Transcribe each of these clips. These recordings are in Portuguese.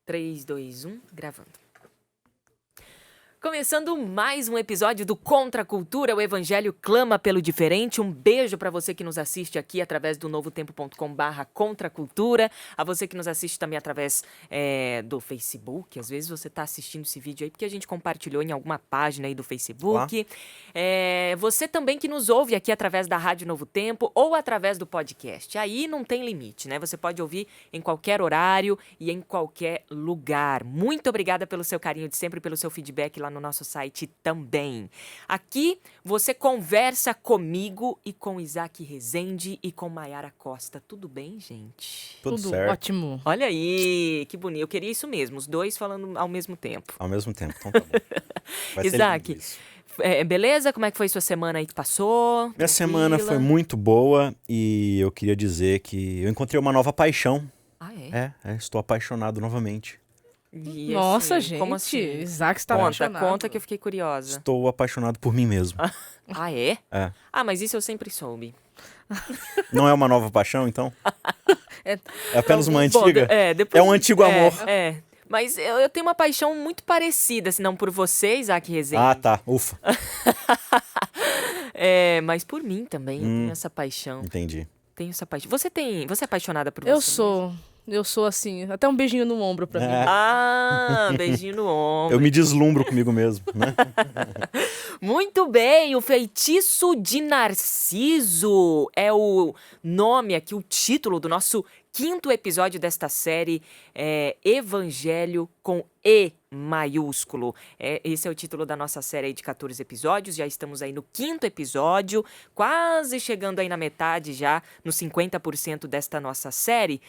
3, 2, 1, gravando. Começando mais um episódio do Contra a Cultura, o Evangelho clama pelo diferente. Um beijo para você que nos assiste aqui através do novotempo.com/contracultura, a você que nos assiste também através do Facebook. Às vezes você está assistindo esse vídeo aí porque a gente compartilhou em alguma página aí do Facebook. Você também que nos ouve aqui através da Rádio Novo Tempo ou através do podcast. Aí não tem limite, né? Você pode ouvir em qualquer horário e em qualquer lugar. Muito obrigada pelo seu carinho de sempre, pelo seu feedback lá no nosso site também. Aqui você conversa comigo e com Isaac Rezende e com Maiara Costa. Tudo bem, gente? Tudo certo. Ótimo. Olha aí, que bonito. Eu queria isso mesmo, os dois falando ao mesmo tempo. Ao mesmo tempo, então tá bom. Vai ser Isaac, lindo isso. beleza? Como é que foi sua semana aí que passou? Minha semana foi muito boa e eu queria dizer que eu encontrei uma nova paixão. Ah, é? Estou apaixonado novamente. E Nossa, assim, gente. como assim? Isaac está apaixonado. Conta que eu fiquei curiosa. Estou apaixonado por mim mesmo. Ah, é? É. Ah, mas isso eu sempre soube. Não é uma nova paixão, então? É- É apenas uma Bom, antiga? depois- É um antigo amor. É. Mas eu tenho uma paixão muito parecida, se não por você, Isaac Rezende. Ah, tá. Ufa. Mas por mim também, eu tenho essa paixão. Entendi. Tenho essa paixão. Você é apaixonada por Eu você? sou assim, até um beijinho no ombro pra mim. Ah, beijinho no ombro. Eu me deslumbro comigo mesmo, né? Muito bem, o Feitiço de Narciso é o nome aqui, o título do nosso 5º episódio desta série, Evangelho com E maiúsculo. Esse é o título da nossa série aí de 14 episódios, já estamos aí no 5º episódio, quase chegando aí na metade já, no 50% desta nossa série,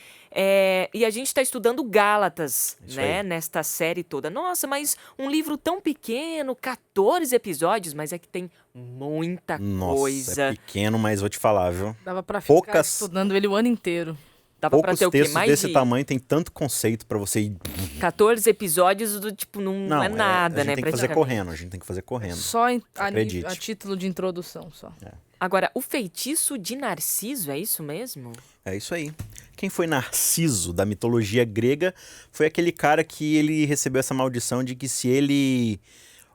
e a gente está estudando Gálatas, Isso né, aí. nesta série toda. Nossa, mas um livro tão pequeno, 14 episódios, mas é que tem muita Nossa, coisa. é pequeno, mas vou te falar, viu? Dava pra ficar Poucas- estudando ele o ano inteiro. Dava pra Poucos ter o quê? textos Mais desse de tamanho tem tanto conceito pra você ir... 14 episódios do tipo, não é nada, a gente né? tem que fazer praticamente. correndo, a gente tem que fazer correndo. Só acredite. a título de introdução, só. Agora, o Feitiço de Narciso, é isso mesmo? É isso aí. Quem foi Narciso, da mitologia grega, foi aquele cara que ele recebeu essa maldição de que se ele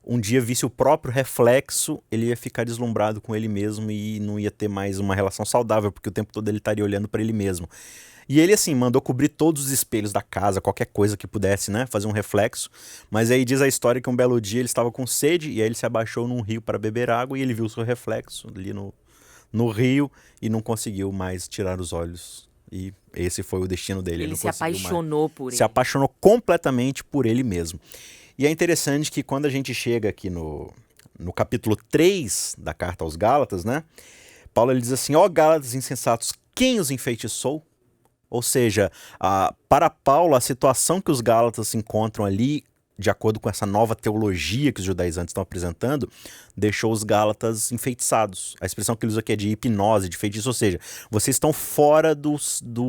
um dia visse o próprio reflexo, ele ia ficar deslumbrado com ele mesmo e não ia ter mais uma relação saudável, porque o tempo todo ele estaria olhando para ele mesmo. E ele, assim, mandou cobrir todos os espelhos da casa, qualquer coisa que pudesse, né, fazer um reflexo. Mas aí diz a história que um belo dia ele estava com sede e aí ele se abaixou num rio para beber água e ele viu o seu reflexo ali no rio e não conseguiu mais tirar os olhos. E esse foi o destino dele. Ele não se conseguiu mais. apaixonou por Se ele. apaixonou completamente por ele mesmo. E é interessante que quando a gente chega aqui no capítulo 3 da carta aos Gálatas, né? Paulo ele diz assim, ó Gálatas insensatos, quem os enfeitiçou? Ou seja, para Paulo, a situação que os Gálatas se encontram ali, de acordo com essa nova teologia que os judaizantes estão apresentando, deixou os Gálatas enfeitiçados. A expressão que ele usa aqui é de hipnose, de feitiço, ou seja, vocês estão fora do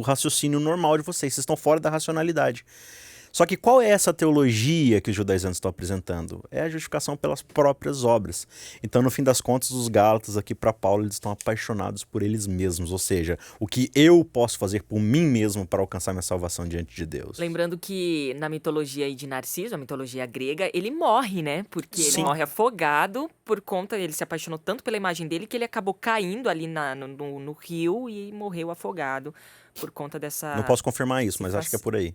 raciocínio normal de vocês estão fora da racionalidade. Só que qual é essa teologia que os judaizantes estão apresentando? É a justificação pelas próprias obras. Então, no fim das contas, os Gálatas aqui para Paulo, eles estão apaixonados por eles mesmos. Ou seja, o que eu posso fazer por mim mesmo para alcançar minha salvação diante de Deus. Lembrando que na mitologia aí de Narciso, a mitologia grega, ele morre, né? Porque ele Sim. morre afogado por conta, ele se apaixonou tanto pela imagem dele que ele acabou caindo ali no rio e morreu afogado por conta dessa... Não posso confirmar isso, mas acho que é por aí.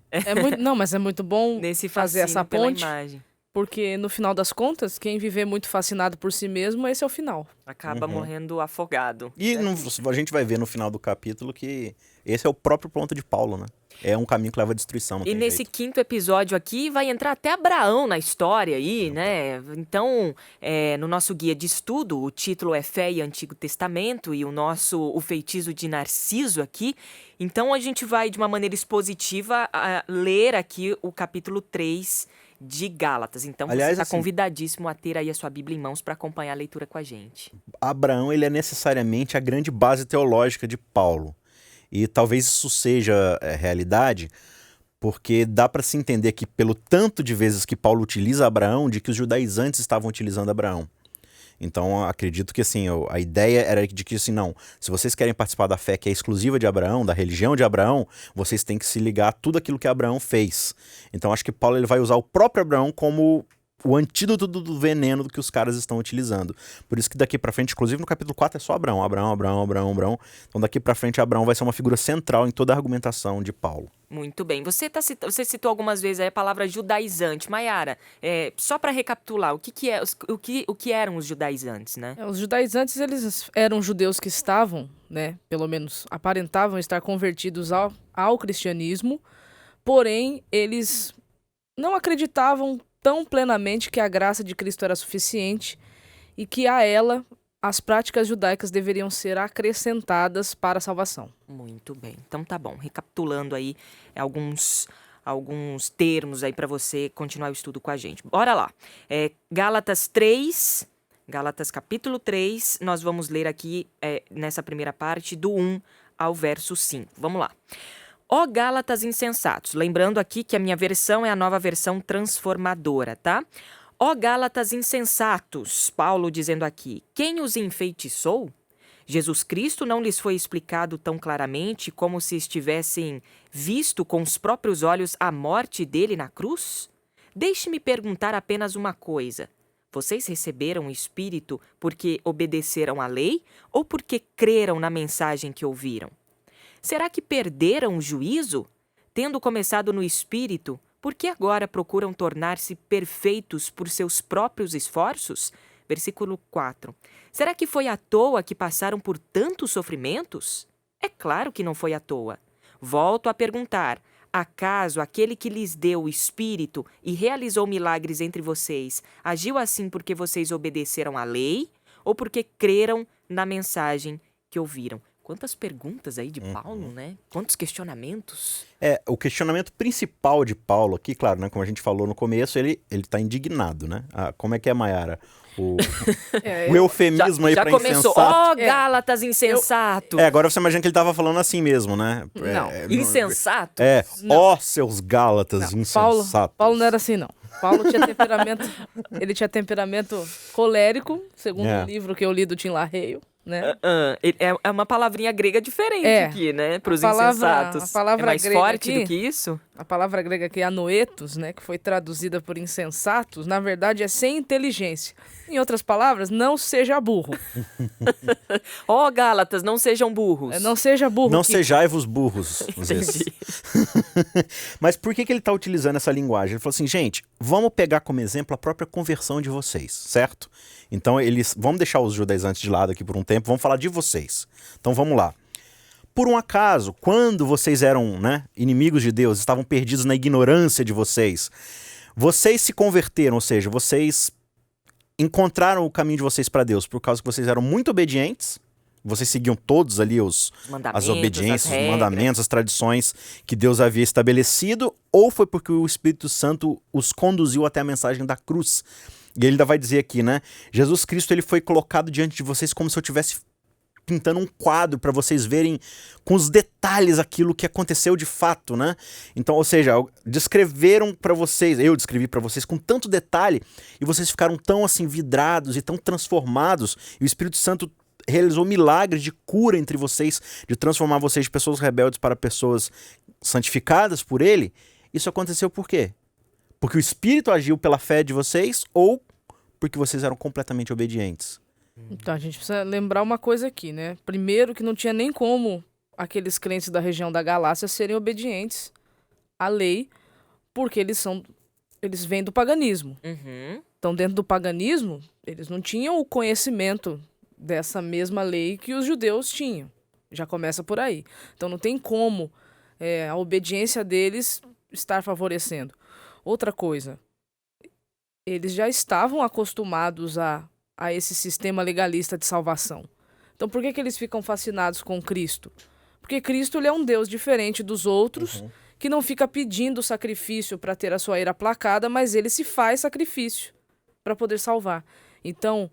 Mas é muito bom Nesse fazer essa fascínio pela ponte, imagem. porque no final das contas, quem viver muito fascinado por si mesmo, esse é o final. Acaba morrendo afogado. E a gente vai ver no final do capítulo que esse é o próprio ponto de Paulo, né? É um caminho que leva à destruição, não E tem nesse jeito. 5º episódio aqui vai entrar até Abraão na história aí, né? Então, no nosso guia de estudo, o título é Fé e Antigo Testamento e o Feitiço de Narciso aqui. Então, a gente vai, de uma maneira expositiva, ler aqui o capítulo 3 de Gálatas. Então, Aliás, você está assim, convidadíssimo a ter aí a sua Bíblia em mãos para acompanhar a leitura com a gente. Abraão, ele é necessariamente a grande base teológica de Paulo. E talvez isso seja realidade, porque dá para se entender que pelo tanto de vezes que Paulo utiliza Abraão, de que os judaizantes estavam utilizando Abraão. Então, acredito que assim, a ideia era de que assim, não, se vocês querem participar da fé que é exclusiva de Abraão, da religião de Abraão, vocês têm que se ligar a tudo aquilo que Abraão fez. Então, acho que Paulo ele vai usar o próprio Abraão como o antídoto do veneno que os caras estão utilizando. Por isso que daqui pra frente, inclusive no capítulo 4 é só Abraão. Então daqui pra frente Abraão vai ser uma figura central em toda a argumentação de Paulo. Muito bem. Você citou algumas vezes aí a palavra judaizante. Maiara, só para recapitular, o que eram os judaizantes, né? Os judaizantes, eles eram judeus que estavam, né, pelo menos aparentavam estar convertidos ao cristianismo, porém, eles não acreditavam tão plenamente que a graça de Cristo era suficiente e que a ela as práticas judaicas deveriam ser acrescentadas para a salvação. Muito bem. Então tá bom. Recapitulando aí alguns termos aí para você continuar o estudo com a gente. Bora lá. Gálatas capítulo 3, nós vamos ler aqui nessa primeira parte do 1 ao verso 5. Vamos lá. Ó Gálatas insensatos, lembrando aqui que a minha versão é a nova versão transformadora, tá? Ó Gálatas insensatos, Paulo dizendo aqui, quem os enfeitiçou? Jesus Cristo não lhes foi explicado tão claramente como se estivessem visto com os próprios olhos a morte dele na cruz? Deixe-me perguntar apenas uma coisa. Vocês receberam o Espírito porque obedeceram à lei ou porque creram na mensagem que ouviram? Será que perderam o juízo? Tendo começado no Espírito, por que agora procuram tornar-se perfeitos por seus próprios esforços? Versículo 4. Será que foi à toa que passaram por tantos sofrimentos? É claro que não foi à toa. Volto a perguntar, acaso aquele que lhes deu o Espírito e realizou milagres entre vocês, agiu assim porque vocês obedeceram à lei ou porque creram na mensagem que ouviram? Quantas perguntas aí de Paulo, né? Quantos questionamentos. O questionamento principal de Paulo aqui, claro, né? Como a gente falou no começo, ele tá indignado, né? Como é que é, Maiara? O eufemismo aí já pra começou. insensato. Ó, Gálatas insensato. Agora você imagina que ele tava falando assim mesmo, né? Não. Insensato? Ó seus Gálatas insensatos. Paulo não era assim, não. Paulo tinha temperamento, ele tinha temperamento colérico, segundo o livro que eu li do Tim LaHaye, né? É uma palavrinha grega diferente aqui, né? Para os insensatos. A palavra é mais grega forte aqui, do que isso? A palavra grega aqui, anoetos, né? Que foi traduzida por insensatos, na verdade é sem inteligência. Em outras palavras, não seja burro. Ó, Gálatas, não sejam burros. Não seja burro. Não sejai-vos burros. Às vezes. Mas por que ele está utilizando essa linguagem? Ele falou assim, gente, vamos pegar como exemplo a própria conversão de vocês, certo? Então, vamos deixar os judaizantes de lado aqui por um tempo, vamos falar de vocês. Então, vamos lá. Por um acaso, quando vocês eram, né, inimigos de Deus, estavam perdidos na ignorância de vocês se converteram, ou seja, vocês encontraram o caminho de vocês para Deus por causa que vocês eram muito obedientes, vocês seguiam todos ali as obediências, os mandamentos, as tradições que Deus havia estabelecido, ou foi porque o Espírito Santo os conduziu até a mensagem da cruz? E ele ainda vai dizer aqui, né? Jesus Cristo ele foi colocado diante de vocês como se eu estivesse pintando um quadro para vocês verem com os detalhes aquilo que aconteceu de fato, né? Então, ou seja, descreveram para vocês, eu descrevi para vocês com tanto detalhe e vocês ficaram tão assim vidrados e tão transformados e o Espírito Santo realizou milagres de cura entre vocês, de transformar vocês de pessoas rebeldes para pessoas santificadas por ele. Isso aconteceu por quê? Porque o Espírito agiu pela fé de vocês ou porque vocês eram completamente obedientes? Então, a gente precisa lembrar uma coisa aqui, né? Primeiro que não tinha nem como aqueles crentes da região da Galácia serem obedientes à lei, porque eles vêm do paganismo. Uhum. Então, dentro do paganismo, eles não tinham o conhecimento dessa mesma lei que os judeus tinham. Já começa por aí. Então, não tem como a obediência deles estar favorecendo. Outra coisa, eles já estavam acostumados a esse sistema legalista de salvação. Então, por que eles ficam fascinados com Cristo? Porque Cristo ele é um Deus diferente dos outros, que não fica pedindo sacrifício para ter a sua ira aplacada, mas ele se faz sacrifício para poder salvar. Então,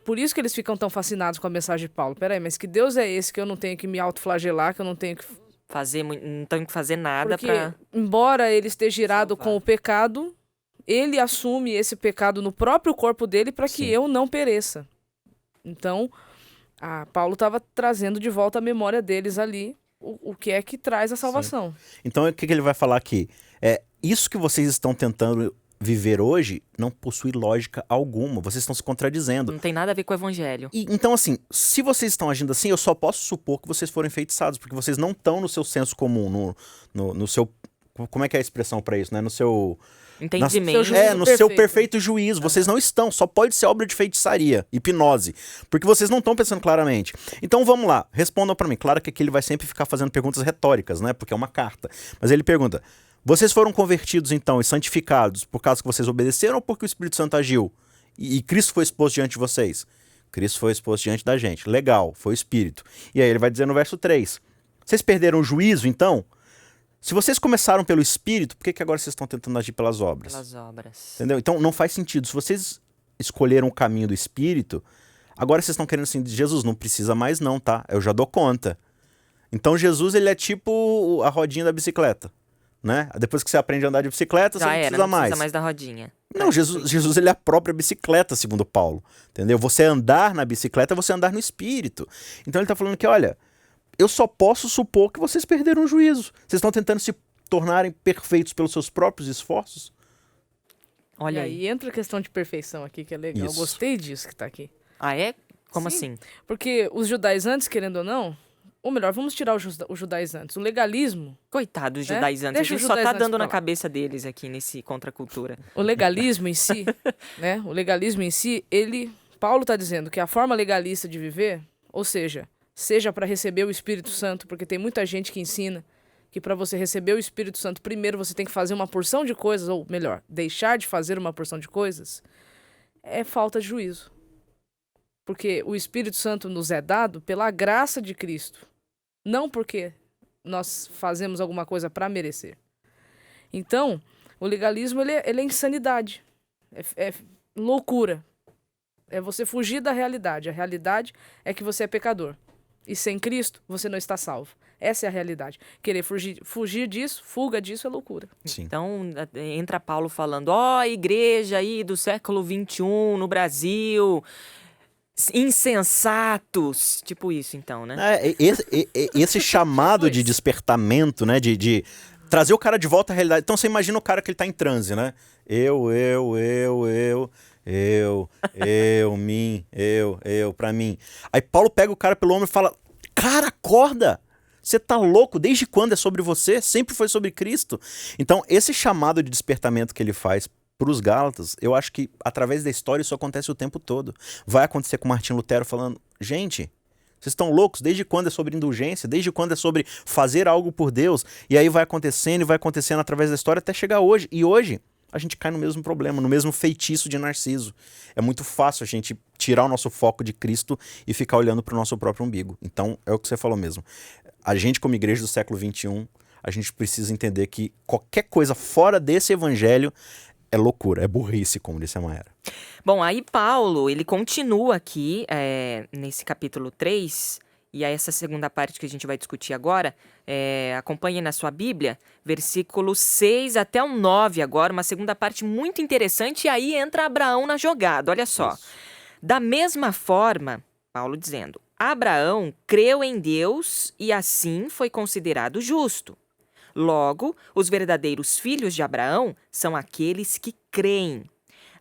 por isso que eles ficam tão fascinados com a mensagem de Paulo. Peraí, mas que Deus é esse que eu não tenho que me autoflagelar, que eu não tenho que não tenho que fazer nada para... Embora ele esteja irado com o pecado, ele assume esse pecado no próprio corpo dele para que Sim. eu não pereça. Então, Paulo estava trazendo de volta a memória deles ali, o que é que traz a salvação. Então, o que ele vai falar aqui? Isso que vocês estão tentando viver hoje não possui lógica alguma. Vocês estão se contradizendo. Não tem nada a ver com o evangelho. Então, assim, se vocês estão agindo assim, eu só posso supor que vocês foram enfeitiçados, porque vocês não estão no seu senso comum, no seu... Como é que é a expressão para isso, né? No seu... Entendimento. No seu perfeito juízo. Vocês não estão. Só pode ser obra de feitiçaria, hipnose. Porque vocês não estão pensando claramente. Então vamos lá, respondam pra mim. Claro que aqui ele vai sempre ficar fazendo perguntas retóricas, né? Porque é uma carta. Mas ele pergunta: vocês foram convertidos então e santificados por causa que vocês obedeceram ou porque o Espírito Santo agiu? E Cristo foi exposto diante de vocês? Cristo foi exposto diante da gente. Legal, foi o Espírito. E aí ele vai dizer no verso 3. Vocês perderam o juízo então? Se vocês começaram pelo Espírito, por que agora vocês estão tentando agir pelas obras? Pelas obras. Entendeu? Então não faz sentido. Se vocês escolheram o caminho do Espírito, agora vocês estão querendo assim, Jesus, não precisa mais não, tá? Eu já dou conta. Então Jesus, ele é tipo a rodinha da bicicleta, né? Depois que você aprende a andar de bicicleta, você não precisa mais. Não precisa mais da rodinha. Não, Jesus ele é a própria bicicleta, segundo Paulo. Entendeu? Você andar na bicicleta é você andar no Espírito. Então ele tá falando que, olha, eu só posso supor que vocês perderam o juízo. Vocês estão tentando se tornarem perfeitos pelos seus próprios esforços? Olha E aí. aí entra a questão de perfeição aqui, que é legal. Isso. Eu gostei disso que tá aqui. Ah, é? Como Sim. assim? Porque os judaizantes, querendo ou não, ou melhor, vamos tirar os judaizantes. O legalismo, Coitados dos É? judaizantes. Deixa A os gente só tá judaizantes dando pra na lá. cabeça deles aqui nesse Contra a Cultura. o legalismo em si, né? O legalismo em si, Paulo tá dizendo que a forma legalista de viver, ou seja para receber o Espírito Santo, porque tem muita gente que ensina que para você receber o Espírito Santo, primeiro você tem que fazer uma porção de coisas, ou melhor, deixar de fazer uma porção de coisas, é falta de juízo. Porque o Espírito Santo nos é dado pela graça de Cristo, não porque nós fazemos alguma coisa para merecer. Então, o legalismo ele é insanidade, é loucura. É você fugir da realidade. A realidade é que você é pecador. E sem Cristo, você não está salvo. Essa é a realidade. Querer fugir disso, fuga disso é loucura. Sim. Então, entra Paulo falando, igreja aí do século XXI no Brasil, insensatos. Tipo isso, então, né? Esse chamado de despertamento, né? De trazer o cara de volta à realidade. Então você imagina o cara que ele tá em transe, né? Mim, pra mim. Aí Paulo pega o cara pelo ombro e fala: cara, acorda! Você tá louco? Desde quando é sobre você? Sempre foi sobre Cristo. Então, esse chamado de despertamento que ele faz pros Gálatas, eu acho que através da história isso acontece o tempo todo. Vai acontecer com Martim Lutero falando: gente, vocês estão loucos? Desde quando é sobre indulgência? Desde quando é sobre fazer algo por Deus? E aí vai acontecendo através da história até chegar hoje. E hoje a gente cai no mesmo problema, no mesmo feitiço de Narciso. É muito fácil a gente tirar o nosso foco de Cristo e ficar olhando para o nosso próprio umbigo. Então, é o que você falou mesmo. A gente, como igreja do século XXI, a gente precisa entender que qualquer coisa fora desse evangelho é loucura, é burrice, como disse a Mayara. Bom, aí Paulo, ele continua aqui nesse capítulo 3, e é essa segunda parte que a gente vai discutir agora. Acompanhe na sua Bíblia, versículo 6 até o 9 agora, uma segunda parte muito interessante, e aí entra Abraão na jogada, olha só. Isso. Da mesma forma, Paulo dizendo, Abraão creu em Deus e assim foi considerado justo. Logo, os verdadeiros filhos de Abraão são aqueles que creem.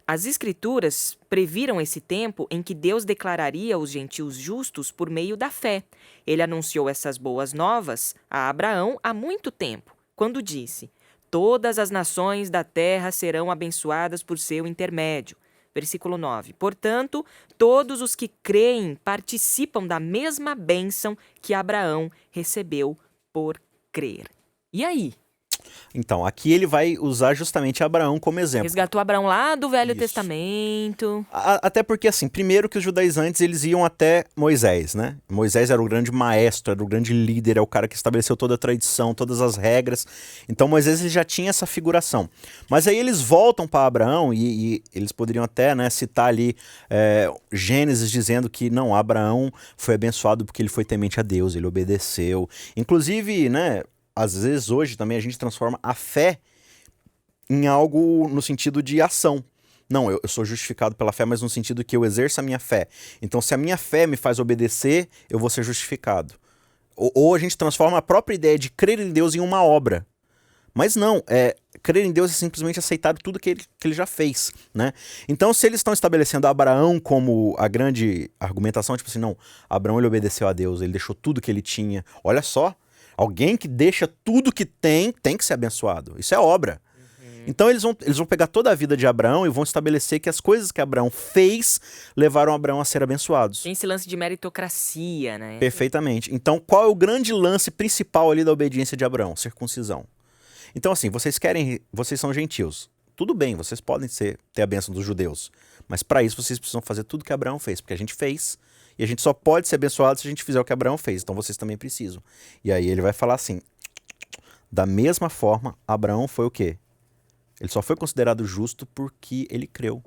As Escrituras previram esse tempo em que Deus declararia os gentios justos por meio da fé. Ele anunciou essas boas novas a Abraão há muito tempo, quando disse: todas as nações da terra serão abençoadas por seu intermédio. Versículo 9. Portanto, todos os que creem participam da mesma bênção que Abraão recebeu por crer. E aí? Então, aqui ele vai usar justamente Abraão como exemplo. Resgatou Abraão lá do Velho Isso. Testamento. Até porque, assim, primeiro que os judaizantes, eles iam até Moisés, né? Moisés era o grande maestro, era o grande líder, é o cara que estabeleceu toda a tradição, todas as regras. Então, Moisés ele já tinha essa figuração. Mas aí eles voltam para Abraão e eles poderiam até, né, citar ali Gênesis dizendo que, não, Abraão foi abençoado porque ele foi temente a Deus, ele obedeceu. Inclusive, né, às vezes hoje também a gente transforma a fé em algo no sentido de ação. Não, eu sou justificado pela fé, mas no sentido que eu exerço a minha fé. Então, se a minha fé me faz obedecer, eu vou ser justificado. Ou a gente transforma a própria ideia de crer em Deus em uma obra. Mas não, crer em Deus é simplesmente aceitar tudo que ele já fez, né? Então, se eles estão estabelecendo Abraão como a grande argumentação, tipo assim, não, Abraão ele obedeceu a Deus, ele deixou tudo que ele tinha. Olha só, alguém que deixa tudo que tem que ser abençoado. Isso é obra. Então eles vão pegar toda a vida de Abraão e vão estabelecer que as coisas que Abraão fez levaram Abraão a ser abençoados. Tem esse lance de meritocracia, né? Perfeitamente. Então qual é o grande lance principal ali da obediência de Abraão? Circuncisão. Então assim, vocês são gentios. Tudo bem, vocês podem ter a bênção dos judeus. Mas para isso vocês precisam fazer tudo que Abraão fez. Porque a gente fez e a gente só pode ser abençoado se a gente fizer o que Abraão fez. Então vocês também precisam. E aí ele vai falar assim, da mesma forma, Abraão foi o quê? Ele só foi considerado justo porque ele creu.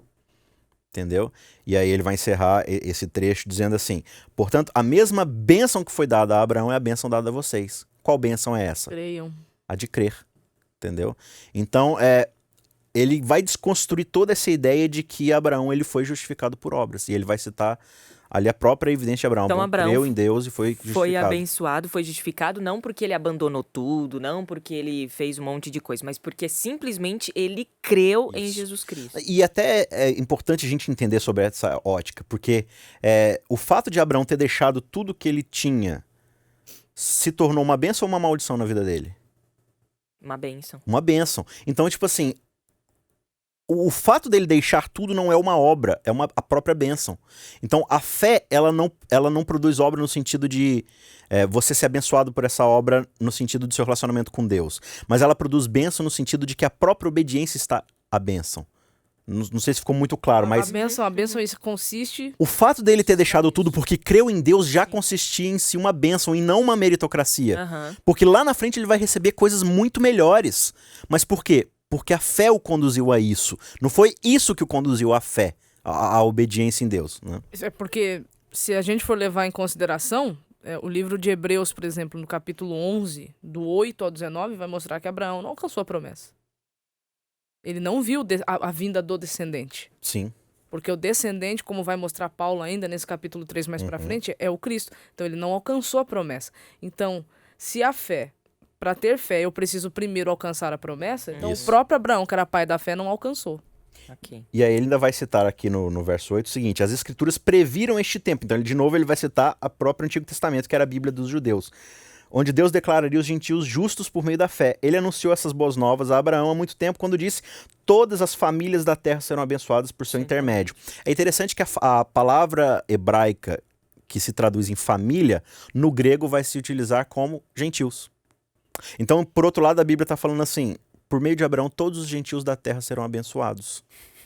Entendeu? E aí ele vai encerrar esse trecho dizendo assim, portanto, a mesma bênção que foi dada a Abraão é a bênção dada a vocês. Qual bênção é essa? Creiam. A de crer. Entendeu? Então, ele vai desconstruir toda essa ideia de que Abraão ele foi justificado por obras. E ele vai citar ali a própria evidência de Abraão. Então, Abraão creu em Deus e foi justificado. Foi abençoado, foi justificado, não porque ele abandonou tudo, não porque ele fez um monte de coisa, mas porque simplesmente ele creu em Jesus Cristo. E até é importante a gente entender sobre essa ótica, porque o fato de Abraão ter deixado tudo que ele tinha se tornou uma bênção ou uma maldição na vida dele? Uma bênção. Uma bênção. Então, tipo assim, o fato dele deixar tudo não é uma obra, é a própria bênção. Então, a fé, ela não produz obra no sentido de você ser abençoado por essa obra no sentido do seu relacionamento com Deus. Mas ela produz bênção no sentido de que a própria obediência está a bênção. Não sei se ficou muito claro, mas... A bênção isso consiste... O fato dele ter deixado tudo porque creu em Deus já consistia em si uma bênção e não uma meritocracia. Aham. Porque lá na frente ele vai receber coisas muito melhores. Mas por quê? Porque a fé o conduziu a isso. Não foi isso que o conduziu à fé, à obediência em Deus, né? É porque, se a gente for levar em consideração, o livro de Hebreus, por exemplo, no capítulo 11, do 8 ao 19, vai mostrar que Abraão não alcançou a promessa. Ele não viu a vinda do descendente. Sim. Porque o descendente, como vai mostrar Paulo ainda nesse capítulo 3 mais pra frente, é o Cristo. Então ele não alcançou a promessa. Então, se a fé, para ter fé, eu preciso primeiro alcançar a promessa, então Isso. o próprio Abraão, que era pai da fé, não alcançou. Ok. E aí ele ainda vai citar aqui no verso 8 o seguinte, as escrituras previram este tempo. Então, de novo, ele vai citar a própria Antigo Testamento, que era a Bíblia dos judeus, onde Deus declararia os gentios justos por meio da fé. Ele anunciou essas boas novas a Abraão há muito tempo, quando disse, todas as famílias da terra serão abençoadas por seu intermédio. É interessante que a palavra hebraica que se traduz em família, no grego vai se utilizar como gentios. Então, por outro lado, a Bíblia está falando assim, por meio de Abraão, todos os gentios da terra serão abençoados.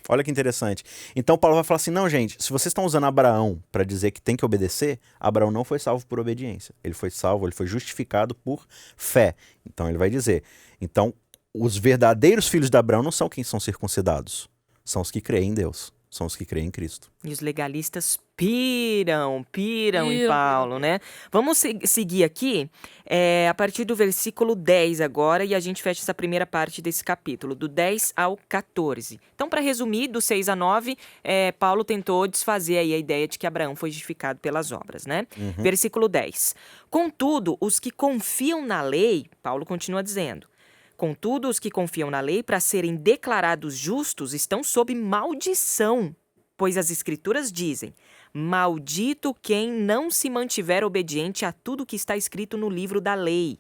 Olha que interessante. Então Paulo vai falar assim, não gente, se vocês estão usando Abraão para dizer que tem que obedecer, Abraão não foi salvo por obediência. Ele foi salvo, ele foi justificado por fé. Então ele vai dizer, então os verdadeiros filhos de Abraão não são quem são circuncidados, são os que creem em Deus, são os que creem em Cristo. E os legalistas piram em Paulo, né? Vamos seguir aqui a partir do versículo 10 agora e a gente fecha essa primeira parte desse capítulo, do 10 ao 14. Então, para resumir, do 6 a 9, Paulo tentou desfazer aí a ideia de que Abraão foi justificado pelas obras, né? Versículo 10. Contudo, os que confiam na lei, Paulo continua dizendo, contudo, os que confiam na lei, para serem declarados justos, estão sob maldição, pois as Escrituras dizem, maldito quem não se mantiver obediente a tudo que está escrito no livro da lei.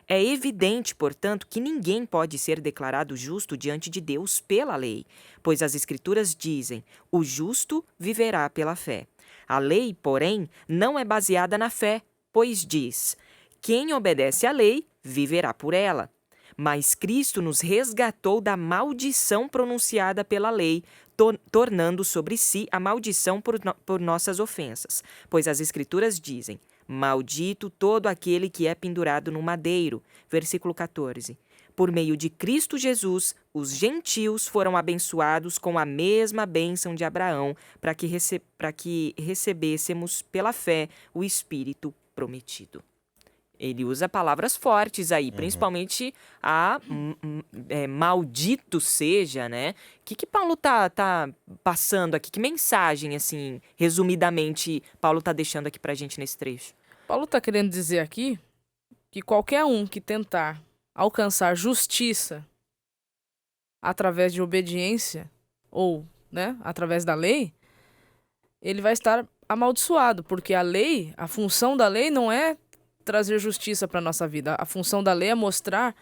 É evidente, portanto, que ninguém pode ser declarado justo diante de Deus pela lei, pois as Escrituras dizem, o justo viverá pela fé. A lei, porém, não é baseada na fé, pois diz, quem obedece à lei viverá por ela. Mas Cristo nos resgatou da maldição pronunciada pela lei, tornando sobre si a maldição por nossas ofensas. Pois as Escrituras dizem, maldito todo aquele que é pendurado no madeiro. Versículo 14. Por meio de Cristo Jesus, os gentios foram abençoados com a mesma bênção de Abraão, para que recebêssemos pela fé o Espírito prometido. Ele usa palavras fortes aí, principalmente maldito seja, né? O que Paulo tá passando aqui? Que mensagem, assim, resumidamente, Paulo tá deixando aqui pra gente nesse trecho? Paulo está querendo dizer aqui que qualquer um que tentar alcançar justiça através de obediência ou, né, através da lei, ele vai estar amaldiçoado, porque a lei, a função da lei não é trazer justiça para nossa vida. A função da lei é mostrar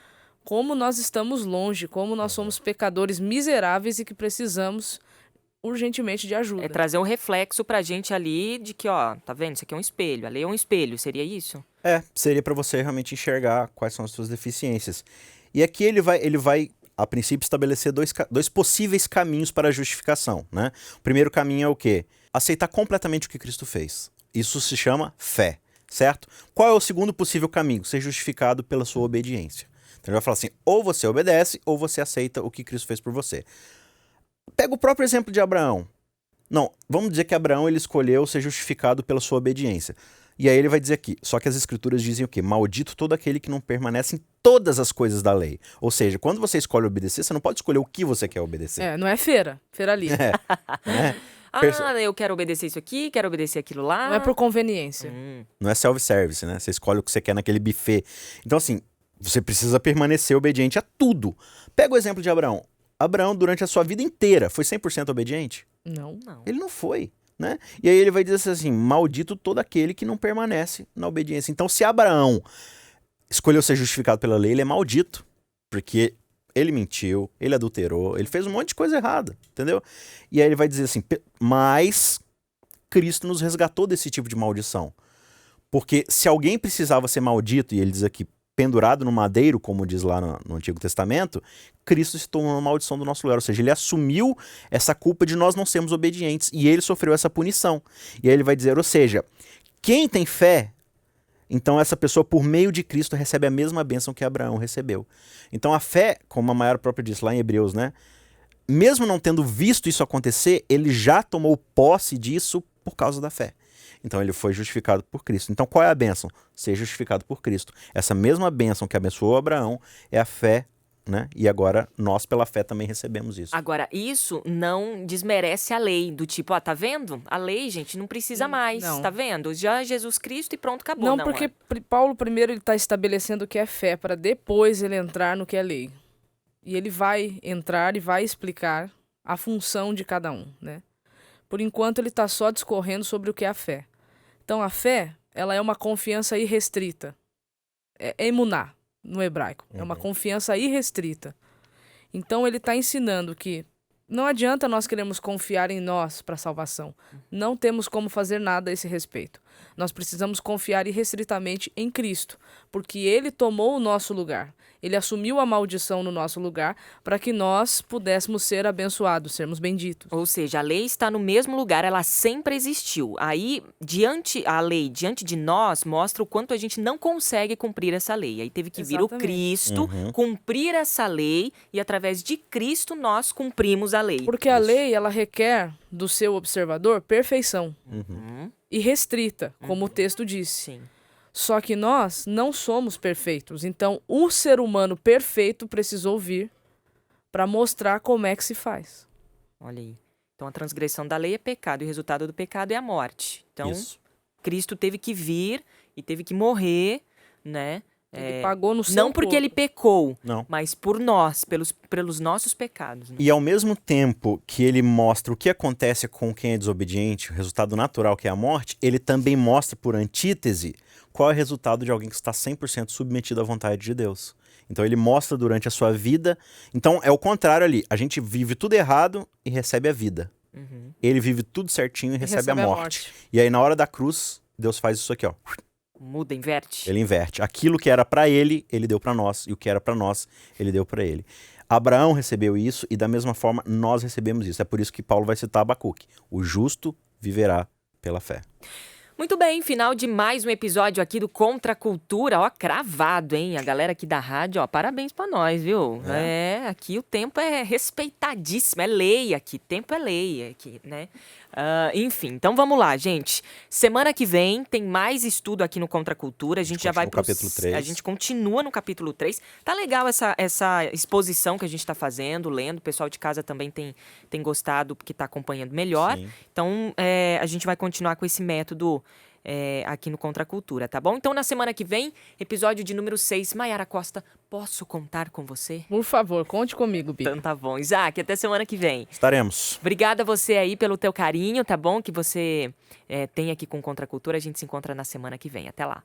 como nós estamos longe, como nós somos pecadores miseráveis e que precisamos urgentemente de ajuda. É trazer um reflexo pra gente ali de que, ó, tá vendo? Isso aqui é um espelho. A lei é um espelho, seria isso? Seria para você realmente enxergar quais são as suas deficiências. E aqui ele vai a princípio, estabelecer dois possíveis caminhos para a justificação, né? O primeiro caminho é o quê? Aceitar completamente o que Cristo fez. Isso se chama fé, certo? Qual é o segundo possível caminho? Ser justificado pela sua obediência. Então ele vai falar assim, ou você obedece, ou você aceita o que Cristo fez por você. Pega o próprio exemplo de Abraão. Não, vamos dizer que Abraão ele escolheu ser justificado pela sua obediência. E aí ele vai dizer aqui, só que as escrituras dizem o quê? Maldito todo aquele que não permanece em todas as coisas da lei. Ou seja, quando você escolhe obedecer, você não pode escolher o que você quer obedecer. Não é feira livre. Eu quero obedecer isso aqui, quero obedecer aquilo lá. Não é por conveniência. Não é self-service, né? Você escolhe o que você quer naquele buffet. Então assim, você precisa permanecer obediente a tudo. Pega o exemplo de Abraão. Abraão, durante a sua vida inteira, foi 100% obediente? Não. Ele não foi. Né? E aí ele vai dizer assim, maldito todo aquele que não permanece na obediência. Então se Abraão escolheu ser justificado pela lei, ele é maldito, porque ele mentiu, ele adulterou, ele fez um monte de coisa errada, entendeu? E aí ele vai dizer assim, mas Cristo nos resgatou desse tipo de maldição. Porque se alguém precisava ser maldito, e ele diz aqui, pendurado no madeiro, como diz lá no Antigo Testamento, Cristo se tornou uma maldição do nosso lugar. Ou seja, ele assumiu essa culpa de nós não sermos obedientes e ele sofreu essa punição. E aí ele vai dizer, ou seja, quem tem fé, então essa pessoa por meio de Cristo recebe a mesma bênção que Abraão recebeu. Então a fé, como a Maior própria disse lá em Hebreus, né? Mesmo não tendo visto isso acontecer, ele já tomou posse disso por causa da fé. Então ele foi justificado por Cristo. Então qual é a bênção? Ser justificado por Cristo. Essa mesma bênção que abençoou Abraão é a fé, né? E agora nós pela fé também recebemos isso. Agora, isso não desmerece a lei, do tipo, tá vendo? A lei, gente, não precisa mais, não. tá vendo? Já Jesus Cristo e pronto, acabou. Não, porque Paulo primeiro ele está estabelecendo o que é fé, para depois ele entrar no que é lei. E ele vai entrar e vai explicar a função de cada um, né? Por enquanto ele está só discorrendo sobre o que é a fé. Então a fé, ela é uma confiança irrestrita. É emuná, no hebraico. É uma confiança irrestrita. Então ele está ensinando que não adianta nós queremos confiar em nós para a salvação. Não temos como fazer nada a esse respeito. Nós precisamos confiar irrestritamente em Cristo, porque Ele tomou o nosso lugar. Ele assumiu a maldição no nosso lugar para que nós pudéssemos ser abençoados, sermos benditos. Ou seja, a lei está no mesmo lugar, ela sempre existiu. Aí, a lei diante de nós mostra o quanto a gente não consegue cumprir essa lei. Aí teve que vir o Cristo, cumprir essa lei, e através de Cristo nós cumprimos a lei. Porque a lei, ela requer do seu observador perfeição. E restrita, como o texto disse. Sim. Só que nós não somos perfeitos. Então, o ser humano perfeito precisou vir para mostrar como é que se faz. Olha aí. Então, a transgressão da lei é pecado e o resultado do pecado é a morte. Então, Isso. Cristo teve que vir e teve que morrer, né? Ele pagou no seu Não porque corpo. ele pecou, Não. mas por nós, pelos nossos pecados. Né? E ao mesmo tempo que ele mostra o que acontece com quem é desobediente, o resultado natural que é a morte, ele também mostra por antítese qual é o resultado de alguém que está 100% submetido à vontade de Deus. Então ele mostra durante a sua vida. Então é o contrário ali. A gente vive tudo errado e recebe a vida. Ele vive tudo certinho e recebe a morte. E aí na hora da cruz, Deus faz isso aqui, ó. Muda, inverte. Ele inverte. Aquilo que era para ele, ele deu para nós. E o que era para nós, ele deu para ele. Abraão recebeu isso e da mesma forma nós recebemos isso. É por isso que Paulo vai citar Abacuque. O justo viverá pela fé. Muito bem, final de mais um episódio aqui do Contra a Cultura, ó, cravado, hein? A galera aqui da rádio, ó, parabéns pra nós, viu? Aqui o tempo é respeitadíssimo, é lei aqui, tempo é lei aqui, né? Enfim, então vamos lá, gente. Semana que vem tem mais estudo aqui no Contra a Cultura, a gente já vai pro capítulo 3. A gente continua no capítulo 3. Tá legal essa exposição que a gente tá fazendo, lendo, o pessoal de casa também tem gostado, porque tá acompanhando melhor. Sim. Então, a gente vai continuar com esse método aqui no Contra a Cultura, tá bom? Então, na semana que vem, episódio de número 6. Maiara Costa, posso contar com você? Por favor, conte comigo, Bi. Então tá bom. Isaac, até semana que vem. Estaremos. Obrigada a você aí pelo teu carinho, tá bom? Que você tem aqui com Contra a Cultura. A gente se encontra na semana que vem. Até lá.